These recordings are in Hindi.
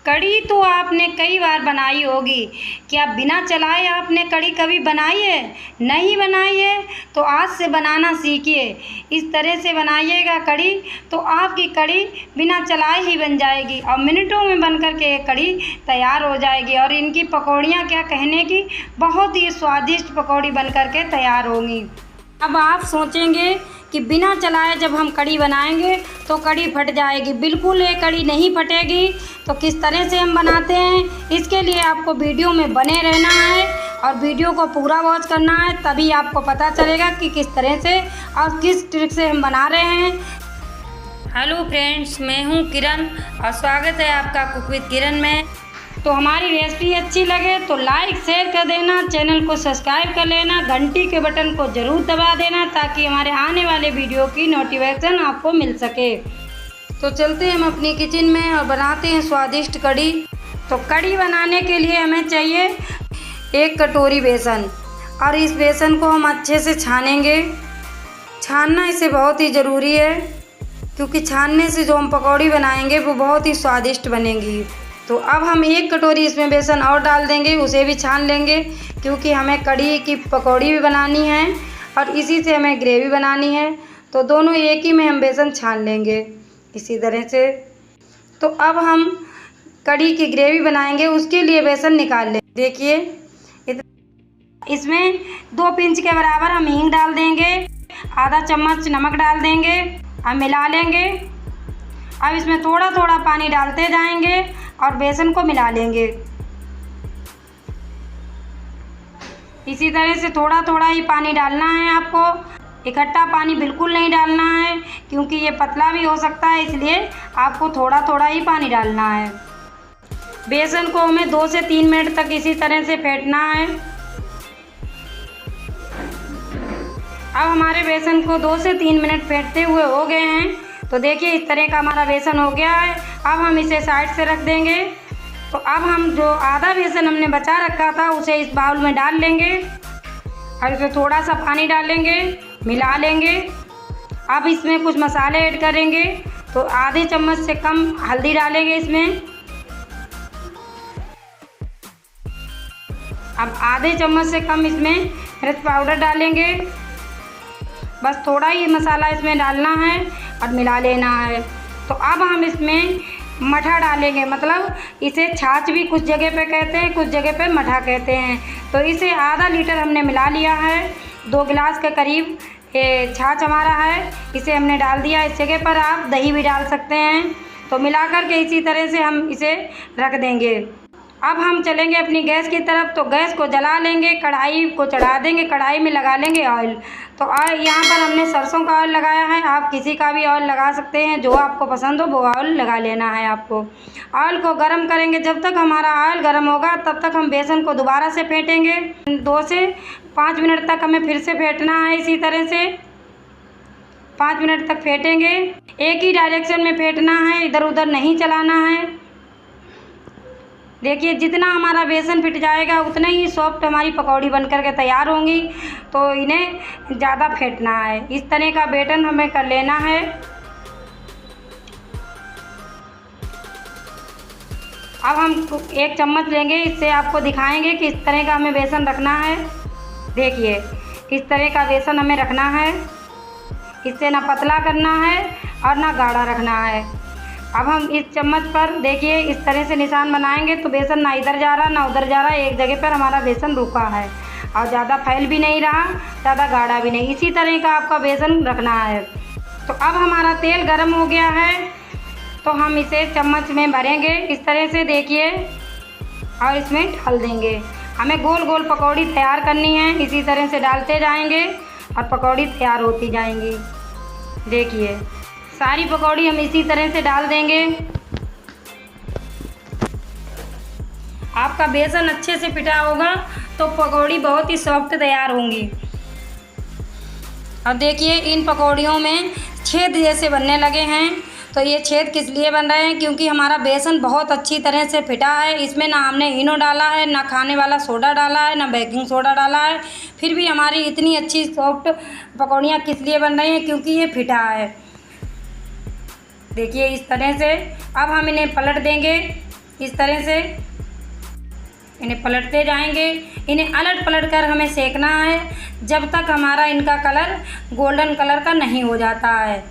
कढ़ी तो आपने कई बार बनाई होगी। क्या बिना चलाए आपने कढ़ी कभी बनाई है? नहीं बनाई है तो आज से बनाना सीखिए। इस तरह से बनाइएगा कढ़ी तो आपकी कढ़ी बिना चलाए ही बन जाएगी और मिनटों में बन कर के कढ़ी तैयार हो जाएगी। और इनकी पकौड़ियाँ क्या कहने की, बहुत ही स्वादिष्ट पकौड़ी बन कर के तैयार होंगी। अब आप सोचेंगे कि बिना चलाए जब हम कढ़ी बनाएंगे तो कढ़ी फट जाएगी। बिल्कुल ये कढ़ी नहीं फटेगी। तो किस तरह से हम बनाते हैं, इसके लिए आपको वीडियो में बने रहना है और वीडियो को पूरा वॉच करना है, तभी आपको पता चलेगा कि किस तरह से और किस ट्रिक से हम बना रहे हैं। हेलो फ्रेंड्स, मैं हूँ किरण और स्वागत है आपका कुक विद किरण में। तो हमारी रेसिपी अच्छी लगे तो लाइक शेयर कर देना, चैनल को सब्सक्राइब कर लेना, घंटी के बटन को ज़रूर दबा देना ताकि हमारे आने वाले वीडियो की नोटिफिकेशन आपको मिल सके। तो चलते हैं हम अपनी किचन में और बनाते हैं स्वादिष्ट कढ़ी। तो कढ़ी बनाने के लिए हमें चाहिए 1 कटोरी बेसन और इस बेसन को हम अच्छे से छानेंगे। छानना इसे बहुत ही ज़रूरी है क्योंकि छानने से जो हम पकौड़ी बनाएंगे वो बहुत ही स्वादिष्ट बनेंगी। तो अब हम 1 कटोरी इसमें बेसन और डाल देंगे, उसे भी छान लेंगे क्योंकि हमें कढ़ी की पकौड़ी भी बनानी है और इसी से हमें ग्रेवी बनानी है। तो दोनों एक ही में हम बेसन छान लेंगे इसी तरह से। तो अब हम कढ़ी की ग्रेवी बनाएंगे, उसके लिए बेसन निकाल लें। देखिए इसमें 2 पिंच के बराबर हम हींग डाल देंगे, आधा चम्मच नमक डाल देंगे और मिला लेंगे। अब इसमें थोड़ा थोड़ा पानी डालते जाएंगे और बेसन को मिला लेंगे। इसी तरह से थोड़ा थोड़ा ही पानी डालना है आपको, इकट्ठा पानी बिल्कुल नहीं डालना है क्योंकि ये पतला भी हो सकता है, इसलिए आपको थोड़ा थोड़ा ही पानी डालना है। बेसन को हमें 2 से 3 मिनट तक इसी तरह से फेंटना है। अब हमारे बेसन को 2 से 3 मिनट फेंटते हुए हो गए हैं। तो देखिए इस तरह का हमारा बेसन हो गया है। अब हम इसे साइड से रख देंगे। तो अब हम जो आधा बेसन हमने बचा रखा था उसे इस बाउल में डाल लेंगे और इसमें थोड़ा सा पानी डालेंगे, मिला लेंगे। अब इसमें कुछ मसाले ऐड करेंगे। तो आधे चम्मच से कम हल्दी डालेंगे इसमें। अब आधे चम्मच से कम इसमें मिर्च पाउडर डालेंगे। बस थोड़ा ही मसाला इसमें डालना है और मिला लेना है। तो अब हम इसमें मठा डालेंगे, मतलब इसे छाछ भी कुछ जगह पे कहते हैं, कुछ जगह पे मठा कहते हैं। तो इसे आधा लीटर हमने मिला लिया है। 2 गिलास के करीब ये छाछ हमारा है, इसे हमने डाल दिया। इस जगह पर आप दही भी डाल सकते हैं। तो मिला कर के इसी तरह से हम इसे रख देंगे। अब हम चलेंगे अपनी गैस की तरफ। तो गैस को जला लेंगे, कढ़ाई को चढ़ा देंगे, कढ़ाई में लगा लेंगे ऑयल। तो यहाँ पर हमने सरसों का ऑयल लगाया है, आप किसी का भी ऑयल लगा सकते हैं, जो आपको पसंद हो वो ऑयल लगा लेना है आपको। ऑयल को गर्म करेंगे, जब तक हमारा ऑयल गर्म होगा तब तक हम बेसन को दोबारा से फेंटेंगे। 2 से 5 मिनट तक हमें फिर से फेंटना है। इसी तरह से 5 मिनट तक फेंटेंगे। एक ही डायरेक्शन में फेंटना है, इधर उधर नहीं चलाना है। देखिए जितना हमारा बेसन फिट जाएगा उतना ही सॉफ्ट हमारी पकौड़ी बनकर के तैयार होंगी। तो इन्हें ज़्यादा फेंटना है। इस तरह का बैटर हमें कर लेना है। अब हम 1 चम्मच लेंगे, इससे आपको दिखाएंगे कि इस तरह का हमें बेसन रखना है। देखिए इस तरह का बेसन हमें रखना है, इससे ना पतला करना है और ना गाढ़ा रखना है। अब हम इस चम्मच पर देखिए इस तरह से निशान बनाएंगे तो बेसन ना इधर जा रहा ना उधर जा रहा, एक जगह पर हमारा बेसन रुका है और ज़्यादा फैल भी नहीं रहा, ज़्यादा गाढ़ा भी नहीं। इसी तरह का आपका बेसन रखना है। तो अब हमारा तेल गर्म हो गया है, तो हम इसे चम्मच में भरेंगे इस तरह से, देखिए, और इसमें डाल देंगे। हमें गोल गोल पकौड़ी तैयार करनी है, इसी तरह से डालते जाएंगे और पकौड़ी तैयार होती जाएंगी। देखिए सारी पकौड़ी हम इसी तरह से डाल देंगे। आपका बेसन अच्छे से पिटा होगा तो पकौड़ी बहुत ही सॉफ्ट तैयार होंगी। अब देखिए इन पकौड़ियों में छेद जैसे बनने लगे हैं। तो ये छेद किस लिए बन रहे हैं, क्योंकि हमारा बेसन बहुत अच्छी तरह से फिटा है। इसमें ना हमने इनो डाला है, ना खाने वाला सोडा डाला है, ना बेकिंग सोडा डाला है। फिर भी हमारी इतनी अच्छी सॉफ्ट पकौड़ियाँ किस लिए बन रही हैं, क्योंकि ये फिटा है। देखिए इस तरह से। अब हम इन्हें पलट देंगे इस तरह से इन्हें पलटते जाएंगे। इन्हें अलट पलट कर हमें सेकना है जब तक हमारा इनका कलर गोल्डन कलर का नहीं हो जाता है।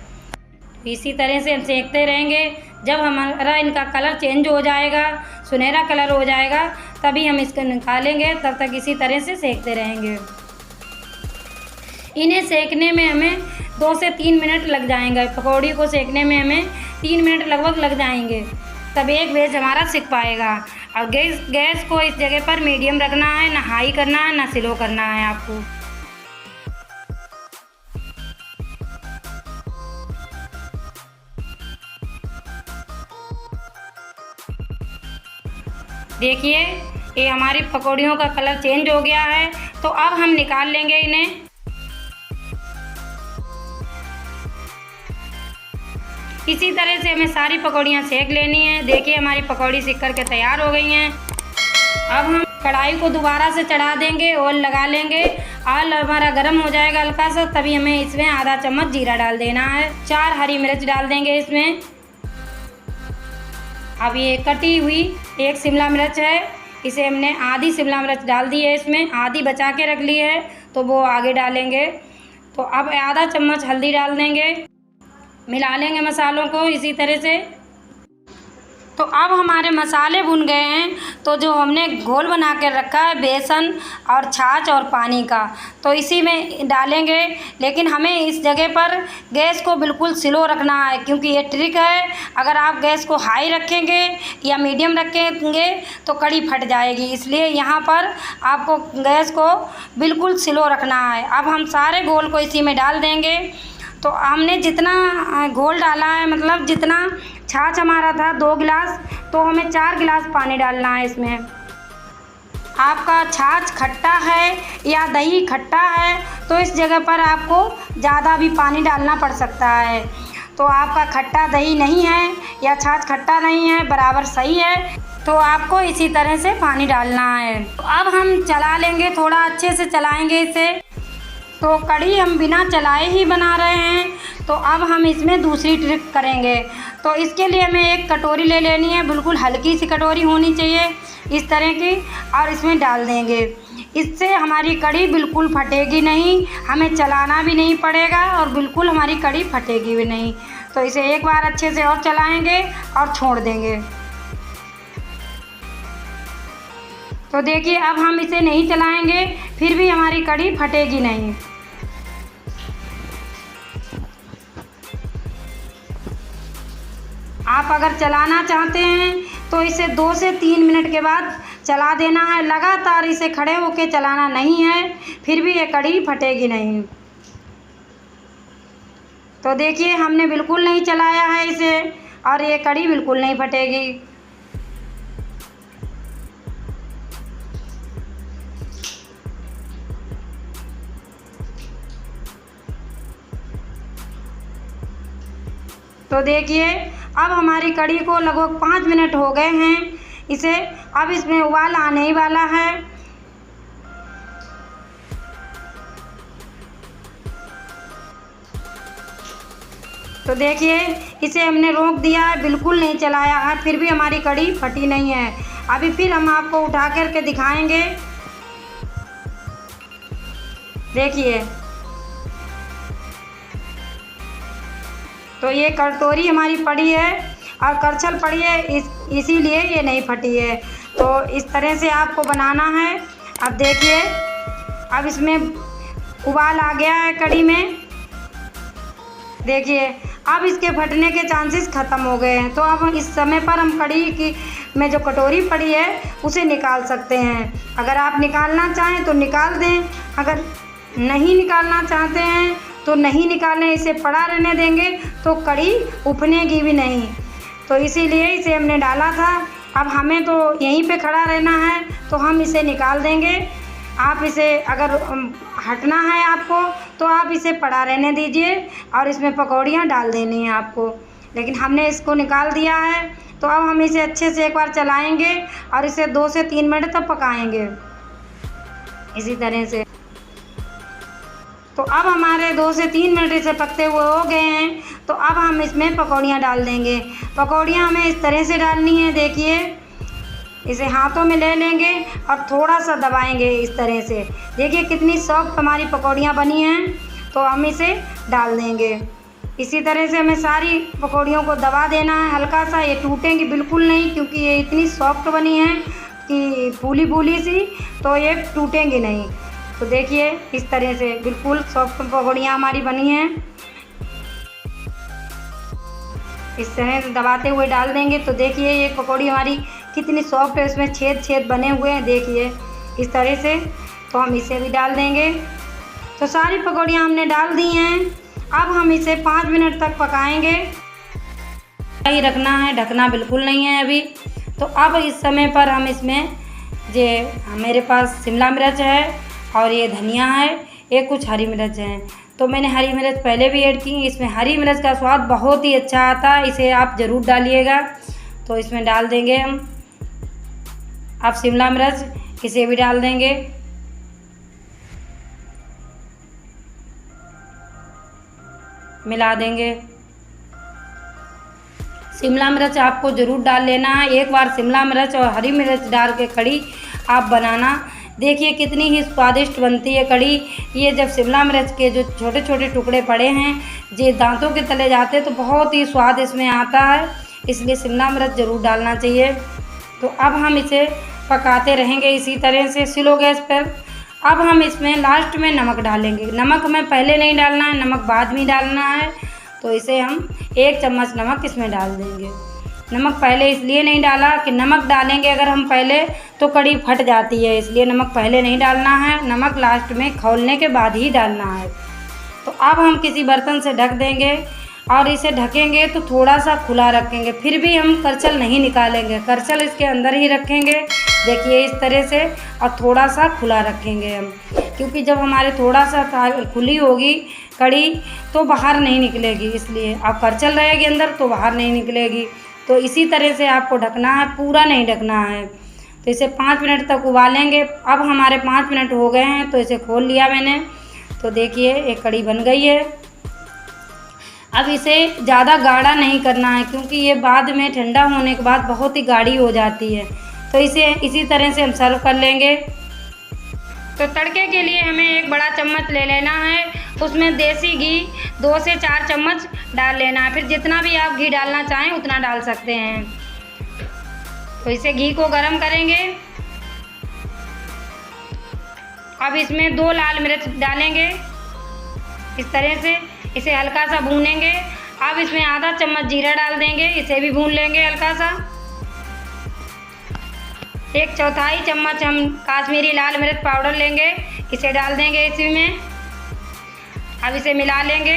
इसी तरह से हम सेकते रहेंगे। जब हमारा इनका कलर चेंज हो जाएगा, सुनहरा कलर हो जाएगा, तभी हम इसको निकालेंगे। तब तक इसी तरह से सेकते रहेंगे। इन्हें सेकने में हमें 2 से 3 मिनट लग जाएंगे। पकौड़ी को सेकने में हमें 3 मिनट लगभग लग जाएंगे, तब एक वेज हमारा सिक पाएगा। और गैस को इस जगह पर मीडियम रखना है, ना हाई करना है ना स्लो करना है आपको। देखिए ये हमारी पकौड़ियों का कलर चेंज हो गया है। तो अब हम निकाल लेंगे इन्हें। इसी तरह से हमें सारी पकौड़ियाँ सेक लेनी है। देखिए हमारी पकौड़ी सिक कर के तैयार हो गई हैं। अब हम कढ़ाई को दोबारा से चढ़ा देंगे, ऑयल लगा लेंगे। ऑयल हमारा गर्म हो जाएगा हल्का सा, तभी हमें इसमें आधा चम्मच जीरा डाल देना है। 4 हरी मिर्च डाल देंगे इसमें। अब ये कटी हुई 1 शिमला मिर्च है, इसे हमने आधी शिमला मिर्च डाल दी है इसमें, आधी बचा के रख ली है तो वो आगे डालेंगे। तो अब आधा चम्मच हल्दी डाल देंगे। मिला लेंगे मसालों को इसी तरह से। तो अब हमारे मसाले भुन गए हैं। तो जो हमने घोल बना के रखा है बेसन और छाछ और पानी का, तो इसी में डालेंगे। लेकिन हमें इस जगह पर गैस को बिल्कुल स्लो रखना है, क्योंकि ये ट्रिक है। अगर आप गैस को हाई रखेंगे या मीडियम रखेंगे तो कढ़ी फट जाएगी, इसलिए यहाँ पर आपको गैस को बिल्कुल स्लो रखना है। अब हम सारे घोल को इसी में डाल देंगे। तो हमने जितना घोल डाला है, मतलब जितना छाछ हमारा था 2 गिलास, तो हमें 4 गिलास पानी डालना है इसमें। आपका छाछ खट्टा है या दही खट्टा है तो इस जगह पर आपको ज़्यादा भी पानी डालना पड़ सकता है। तो आपका खट्टा दही नहीं है या छाछ खट्टा नहीं है, बराबर सही है, तो आपको इसी तरह से पानी डालना है। तो अब हम चला लेंगे, थोड़ा अच्छे से चलाएंगे इसे। तो कढ़ी हम बिना चलाए ही बना रहे हैं। तो अब हम इसमें दूसरी ट्रिक करेंगे। तो इसके लिए हमें एक कटोरी ले लेनी है, बिल्कुल हल्की सी कटोरी होनी चाहिए इस तरह की, और इसमें डाल देंगे। इससे हमारी कढ़ी बिल्कुल फटेगी नहीं, हमें चलाना भी नहीं पड़ेगा और बिल्कुल हमारी कढ़ी फटेगी भी नहीं। तो इसे एक बार अच्छे से और चलाएंगे और छोड़ देंगे। तो देखिए अब हम इसे नहीं चलाएंगे, फिर भी हमारी कढ़ी फटेगी नहीं। आप अगर चलाना चाहते हैं तो इसे 2 से 3 मिनट के बाद चला देना है। लगातार इसे खड़े होकर चलाना नहीं है, फिर भी ये कढ़ी फटेगी नहीं। तो देखिए हमने बिल्कुल नहीं चलाया है इसे और ये कढ़ी बिल्कुल नहीं फटेगी। तो देखिए अब हमारी कढ़ी को लगभग 5 मिनट हो गए हैं इसे। अब इसमें उबाल आने ही वाला है। तो देखिए इसे हमने रोक दिया है, बिल्कुल नहीं चलाया है, फिर भी हमारी कढ़ी फटी नहीं है। अभी फिर हम आपको उठा कर के दिखाएंगे। देखिए तो ये कटोरी हमारी पड़ी है और करछल पड़ी है, इसीलिए ये नहीं फटी है। तो इस तरह से आपको बनाना है। अब देखिए अब इसमें उबाल आ गया है कढ़ी में। देखिए अब इसके फटने के चांसेस ख़त्म हो गए हैं। तो अब इस समय पर हम कढ़ी की में जो कटोरी पड़ी है उसे निकाल सकते हैं। अगर आप निकालना चाहें तो निकाल दें, अगर नहीं निकालना चाहते हैं तो नहीं निकालें, इसे पड़ा रहने देंगे तो कढ़ी उफनेगी भी नहीं। तो इसीलिए इसे हमने डाला था। अब हमें तो यहीं पे खड़ा रहना है, तो हम इसे निकाल देंगे। आप इसे अगर हटना है आपको तो आप इसे पड़ा रहने दीजिए और इसमें पकौड़ियाँ डाल देनी है आपको। लेकिन हमने इसको निकाल दिया है। तो अब हम इसे अच्छे से एक बार चलाएँगे और इसे 2 से 3 मिनट तक पकाएँगे इसी तरह से। तो अब हमारे 2 से 3 मिनट इसे पकते हुए हो गए हैं। तो अब हम इसमें पकौड़ियाँ डाल देंगे। पकौड़ियाँ हमें इस तरह से डालनी है। देखिए इसे हाथों में ले लेंगे और थोड़ा सा दबाएंगे इस तरह से। देखिए कितनी सॉफ्ट हमारी पकौड़ियाँ बनी हैं। तो हम इसे डाल देंगे। इसी तरह से हमें सारी पकौड़ियों को दबा देना है हल्का सा। ये टूटेंगी बिल्कुल नहीं, क्योंकि ये इतनी सॉफ्ट बनी हैं कि फूली फूली सी, तो ये टूटेंगी नहीं। तो देखिए इस तरह से बिल्कुल सॉफ्ट पकौड़ियाँ हमारी बनी हैं। इस तरह से दबाते हुए डाल देंगे। तो देखिए ये पकौड़ी हमारी कितनी सॉफ्ट है, इसमें छेद छेद बने हुए हैं, देखिए इस तरह से। तो हम इसे भी डाल देंगे। तो सारी पकौड़ियाँ हमने डाल दी हैं। अब हम इसे 5 मिनट तक पकाएंगे। ही रखना है, ढकना बिल्कुल नहीं है अभी। तो अब इस समय पर हम इसमें मेरे पास शिमला मिर्च है और ये धनिया है, ये कुछ हरी मिर्च हैं। तो मैंने हरी मिर्च पहले भी ऐड की। इसमें हरी मिर्च का स्वाद बहुत ही अच्छा आता है, इसे आप ज़रूर डालिएगा। तो इसमें डाल देंगे हम अब शिमला मिर्च, इसे भी डाल देंगे। मिला देंगे। शिमला मिर्च आपको ज़रूर डाल लेना है। एक बार शिमला मिर्च और हरी मिर्च डाल के कढ़ी आप बनाना, देखिए कितनी ही स्वादिष्ट बनती है कढ़ी। ये जब शिमला मिर्च के जो छोटे छोटे टुकड़े पड़े हैं, ये दांतों के तले जाते तो बहुत ही स्वाद इसमें आता है, इसलिए शिमला मिर्च ज़रूर डालना चाहिए। तो अब हम इसे पकाते रहेंगे इसी तरह से स्लो गैस पर। अब हम इसमें लास्ट में नमक डालेंगे। नमक हमें पहले नहीं डालना है, नमक बाद में डालना है। तो इसे हम 1 चम्मच नमक इसमें डाल देंगे। नमक पहले इसलिए नहीं डाला कि नमक डालेंगे अगर हम पहले तो कढ़ी फट जाती है, इसलिए नमक पहले नहीं डालना है, नमक लास्ट में खौलने के बाद ही डालना है। तो अब हम किसी बर्तन से ढक देंगे और इसे ढकेंगे तो थोड़ा सा खुला रखेंगे। फिर भी हम करछल नहीं निकालेंगे, करछल इसके अंदर ही रखेंगे, देखिए इस तरह से। और थोड़ा सा खुला रखेंगे हम, क्योंकि जब हमारे थोड़ा सा खुली होगी कढ़ी तो बाहर नहीं निकलेगी, इसलिए अब करछल रहेगी अंदर तो बाहर नहीं निकलेगी। तो इसी तरह से आपको ढकना है, पूरा नहीं ढकना है। तो इसे 5 मिनट तक उबालेंगे। अब हमारे 5 मिनट हो गए हैं, तो इसे खोल लिया मैंने। तो देखिए एक कढ़ी बन गई है। अब इसे ज़्यादा गाढ़ा नहीं करना है, क्योंकि ये बाद में ठंडा होने के बाद बहुत ही गाढ़ी हो जाती है। तो इसे इसी तरह से हम सर्व कर लेंगे। तो तड़के के लिए हमें एक बड़ा चम्मच ले लेना है, उसमें देसी घी 2 से 4 चम्मच डाल लेना है। फिर जितना भी आप घी डालना चाहें उतना डाल सकते हैं। तो इसे घी को गरम करेंगे। अब इसमें 2 लाल मिर्च डालेंगे इस तरह से, इसे हल्का सा भूनेंगे। अब इसमें आधा चम्मच जीरा डाल देंगे, इसे भी भून लेंगे हल्का सा। 1/4 चम्मच हम काश्मीरी लाल मिर्च पाउडर लेंगे, इसे डाल देंगे इसी में। अब इसे मिला लेंगे।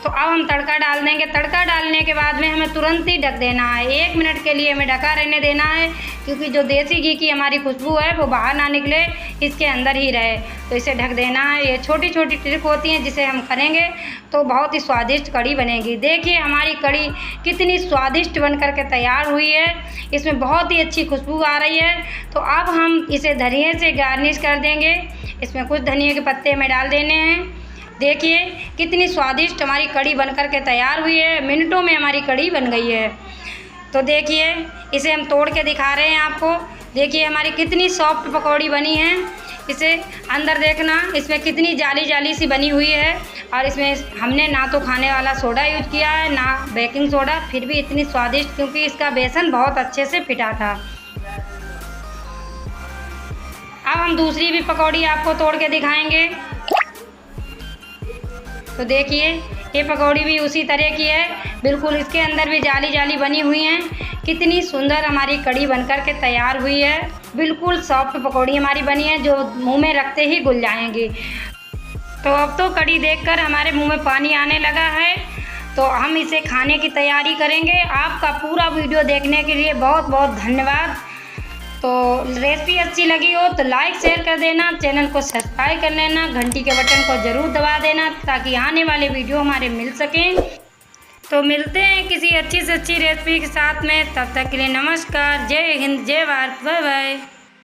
तो अब हम तड़का डाल देंगे। तड़का डालने के बाद में हमें तुरंत ही ढक देना है, 1 मिनट के लिए हमें ढका रहने देना है, क्योंकि जो देसी घी की हमारी खुशबू है वो बाहर ना निकले, इसके अंदर ही रहे। तो इसे ढक देना है। ये छोटी छोटी ट्रिक होती हैं जिसे हम करेंगे तो बहुत ही स्वादिष्ट कढ़ी बनेगी। देखिए हमारी कढ़ी कितनी स्वादिष्ट बन कर के तैयार हुई है, इसमें बहुत ही अच्छी खुशबू आ रही है। तो अब हम इसे धनिए से गार्निश कर देंगे। इसमें कुछ धनिए के पत्ते हमें डाल देने हैं। देखिए कितनी स्वादिष्ट हमारी कढ़ी बनकर के तैयार हुई है, मिनटों में हमारी कढ़ी बन गई है। तो देखिए इसे हम तोड़ के दिखा रहे हैं आपको। देखिए हमारी कितनी सॉफ्ट पकौड़ी बनी है। इसे अंदर देखना, इसमें कितनी जाली जाली सी बनी हुई है। और इसमें हमने ना तो खाने वाला सोडा यूज किया है ना बेकिंग सोडा, फिर भी इतनी स्वादिष्ट, क्योंकि इसका बेसन बहुत अच्छे से पिटा था। अब हम दूसरी भी पकौड़ी आपको तोड़ के दिखाएंगे। तो देखिए ये पकौड़ी भी उसी तरह की है, बिल्कुल इसके अंदर भी जाली जाली बनी हुई हैं। कितनी सुंदर हमारी कढ़ी बनकर के तैयार हुई है। बिल्कुल सॉफ्ट पकौड़ी हमारी बनी है, जो मुंह में रखते ही घुल जाएंगी। तो अब तो कढ़ी देखकर हमारे मुंह में पानी आने लगा है। तो हम इसे खाने की तैयारी करेंगे। आपका पूरा वीडियो देखने के लिए बहुत बहुत धन्यवाद। तो रेसिपी अच्छी लगी हो तो लाइक शेयर कर देना, चैनल को सब्सक्राइब कर लेना, घंटी के बटन को ज़रूर दबा देना, ताकि आने वाले वीडियो हमारे मिल सकें। तो मिलते हैं किसी अच्छी से अच्छी रेसिपी के साथ में, तब तक के लिए नमस्कार, जय हिंद, जय भारत, बाय बाय।